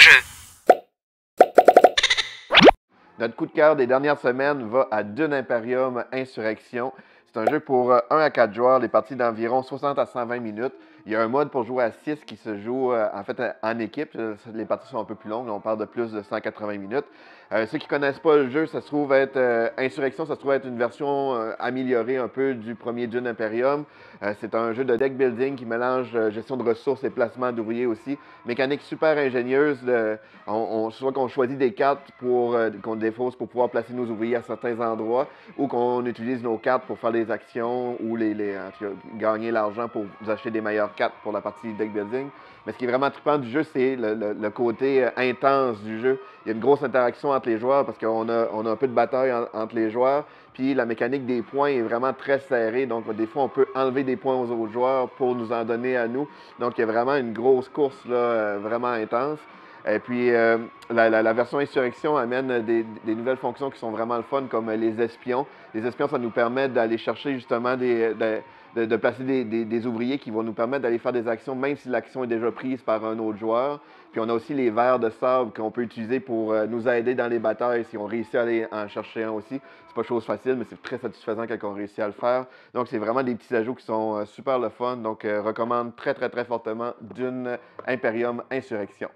jeu. Notre coup de cœur des dernières semaines va à Dune Imperium Insurrection. C'est un jeu pour 1 à 4 joueurs, les parties d'environ 60 à 120 minutes. Il y a un mode pour jouer à 6 qui se joue en fait en équipe. Les parties sont un peu plus longues, on parle de plus de 180 minutes. Ceux qui ne connaissent pas le jeu, ça se trouve être Insurrection, ça se trouve être une version améliorée un peu du premier Dune Imperium. C'est un jeu de deck building qui mélange gestion de ressources et placement d'ouvriers aussi. Mécanique super ingénieuse. Soit qu'on choisit des cartes qu'on défausse pour pouvoir placer nos ouvriers à certains endroits, ou qu'on utilise nos cartes pour faire des actions ou gagner l'argent pour vous acheter des meilleures cartes pour la partie deck building. Mais ce qui est vraiment trippant du jeu, c'est le côté intense du jeu. Il y a une grosse interaction entre les joueurs parce qu'on a un peu de bataille entre les joueurs. Puis la mécanique des points est vraiment très serrée. Donc, des fois, on peut enlever des points aux autres joueurs pour nous en donner à nous. Donc, il y a vraiment une grosse course là, vraiment intense. Et puis, la version Insurrection amène des nouvelles fonctions qui sont vraiment le fun, comme les espions. Les espions, ça nous permet d'aller chercher justement de placer des ouvriers qui vont nous permettre d'aller faire des actions, même si l'action est déjà prise par un autre joueur. Puis on a aussi les vers de sable qu'on peut utiliser pour nous aider dans les batailles si on réussit à aller en chercher un aussi. C'est pas chose facile, mais c'est très satisfaisant quand on réussit à le faire. Donc c'est vraiment des petits ajouts qui sont super le fun. Donc recommande très fortement Dune Imperium Insurrection.